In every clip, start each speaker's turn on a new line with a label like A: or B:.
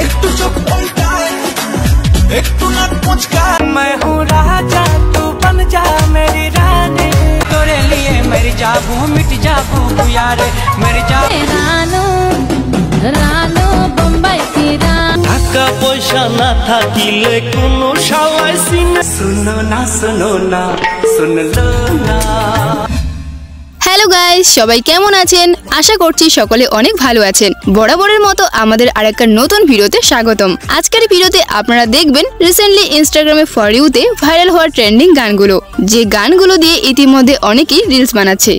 A: একটু চোখ উল্টায় একটু নাক মুচকায় मैं हूँ राजा तू बन जा मेरी रानी तेरे लिए मेरी जाबू मिट जाबू यार मेरी जाबू
B: रानो रानो बम्बई की रानी
A: টাকা পয়সা না থাকিলে কোনো শালায় সিনে শুনো না শুনলো না।
C: হ্যালো গাইস, সবাই কেমন আছেন? আশা করছি সকলে অনেক ভালো আছেন। বরাবরের মতো আমাদের আরেকটা নতুন ভিডিওতে স্বাগতম। আজকের ভিডিওতে আপনারা দেখবেন রিসেন্টলি ইনস্টাগ্রামে ফর ইউতে ভাইরাল হওয়া ট্রেন্ডিং গানগুলো, যে গানগুলো দিয়ে ইতিমধ্যে অনেকেই রিলস বানাচ্ছে।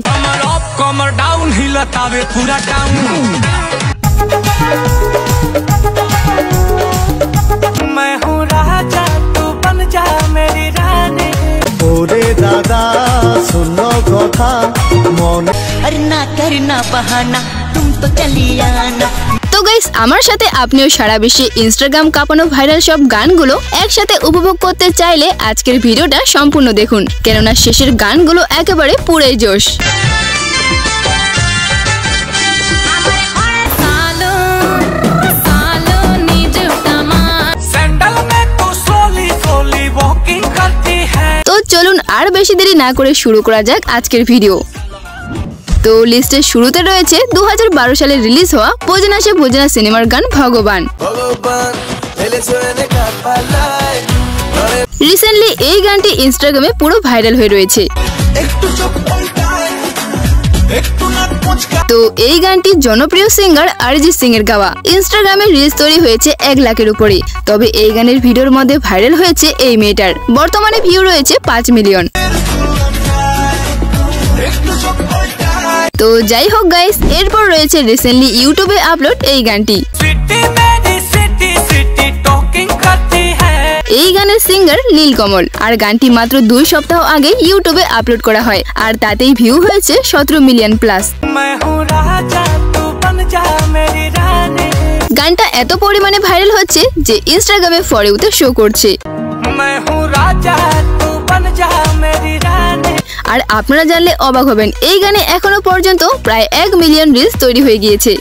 A: কমর ডাউন হিলাতাবে পুরা টাউন मैं हूँ राजा तू बन जा मेरी रानी
D: ओरे दादा सुनो कथा मन
B: अरे ना करना बहाना तुम तो चली आना।
C: তো গাইস, আমার সাথে আপনিও সারা বিশ্বে ইনস্টাগ্রাম কাঁপানো ভাইরাল সব গানগুলো একসাথে উপভোগ করতে চাইলে আজকের ভিডিওটা সম্পূর্ণ দেখুন, কেননা শেষের গানগুলো একেবারে পুরোই জোশ। তো চলুন আর বেশি দেরি না করে শুরু করা যাক আজকের ভিডিও। তো লিস্টের শুরুতে রয়েছে 2012 সালে রিলিজ হওয়া বোঝেনা সে বোঝেনা সিনেমার গান ভগবান। রিসেন্টলি এই গানটি ইনস্টাগ্রামে পুরো ভাইরাল হয়ে রয়েছে। তো এই গানটি জনপ্রিয় সিঙ্গার অরিজিৎ সিং এর গাওয়া। ইনস্টাগ্রামে রিলস তৈরি হয়েছে 1 লাখের উপরে। তবে এই গানের ভিডিওর মধ্যে ভাইরাল হয়েছে এই মেয়েটার। বর্তমানে ভিউ রয়েছে 5 মিলিয়ন। তো যাই হোক গাইস, এরপর রয়েছে রিসেন্টলি ইউটিউবে আপলোড এই গানটি। এই গানের সিঙ্গার নীলকমল, আর গানটি মাত্র 2 সপ্তাহ আগে ইউটিউবে আপলোড করা হয়, আর তাতেই ভিউ হয়েছে 17 মিলিয়ন প্লাস। গানটা এত পরিমাণে ভাইরাল হচ্ছে যে ইনস্টাগ্রামে ফর ইউতে শো করছে। আর আপনারা জানলে অবাক হবেন, এই গানে এখনো পর্যন্ত প্রায় 1 মিলিয়ন রিলস তৈরি হয়ে গিয়েছে।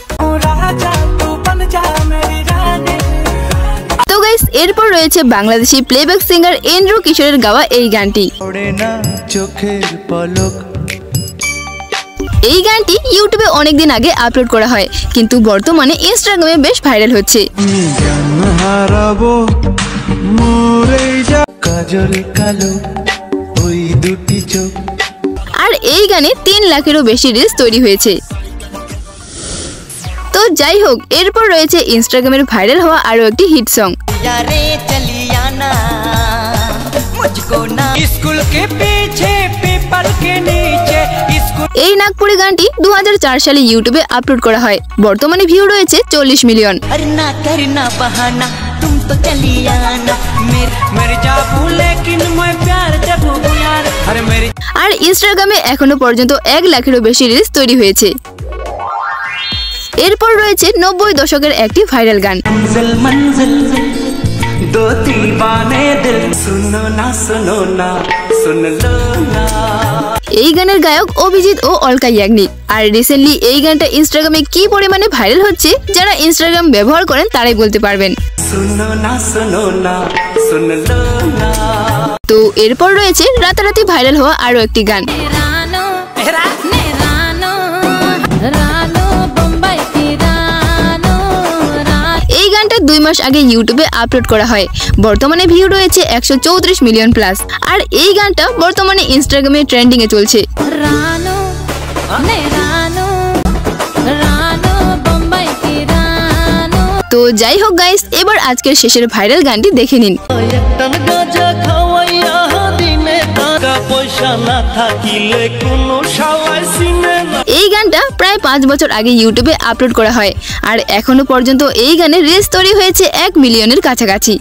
C: তো গাইস, এরপর রয়েছে বাংলাদেশি প্লেব্যাক সিঙ্গার এন্ড্রু কিশোরের গাওয়া এই গানটি। এই গানটি ইউটিউবে অনেকদিন আগে আপলোড করা হয়, কিন্তু বর্তমানে ইনস্টাগ্রামে বেশ ভাইরাল হচ্ছে। আর এই গানে 3 লাখেরও বেশি রিলস তৈরি হয়েছে। তো যাই হোক, এরপর রয়েছে ইনস্টাগ্রামের ভাইরাল হওয়া আরো একটি হিট সং। এই নাগপুরি গানটি 2004 সালে ইউটিউবে আপলোড করা হয়। বর্তমানে ভিউ রয়েছে 40 মিলিয়ন। আর ইনস্টাগ্রামে এখনো পর্যন্ত 1 লাখেরও বেশি রিলস তৈরি হয়েছে। এরপর রয়েছে 90 দশকের একটি ভাইরাল গান। এই গানের গায়ক অভিজিৎ ও অলকা ইয়াগনিক। আর রিসেন্টলি এই গানটা ইনস্টাগ্রামে কি পরিমাণে ভাইরাল হচ্ছে, যারা ইনস্টাগ্রাম ব্যবহার করেন তারাই বলতে পারবেন। তো এরপর রয়েছে রাতারাতি ভাইরাল হওয়া আরো একটি গান। এই গানটা 2 মাস আগে ইউটিউবে আপলোড করা হয়। বর্তমানে ভিউ রয়েছে 134 মিলিয়ন প্লাস। আর এই গানটা বর্তমানে ইনস্টাগ্রামে ট্রেন্ডিং এ চলছে। তো যাই হোক গাইস, এবার আজকের শেষের ভাইরাল গানটি দেখে নিন। এই গানটা প্রায় 5 বছর আগে ইউটিউবে আপলোড করা হয়, আর এখনো পর্যন্ত এই গানের রিলস তৈরি হয়েছে 1 মিলিয়নের কাছাকাছি।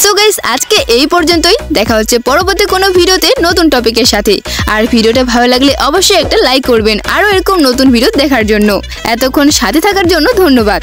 C: সো গাইস, আজকে এই পর্যন্তই। দেখা হচ্ছে পরবর্তী কোনো ভিডিওতে নতুন টপিকের সাথে। আর ভিডিওটা ভালো লাগলে অবশ্যই একটা লাইক করবেন, আরো এরকম নতুন ভিডিও দেখার জন্য। এতক্ষণ সাথে থাকার জন্য ধন্যবাদ।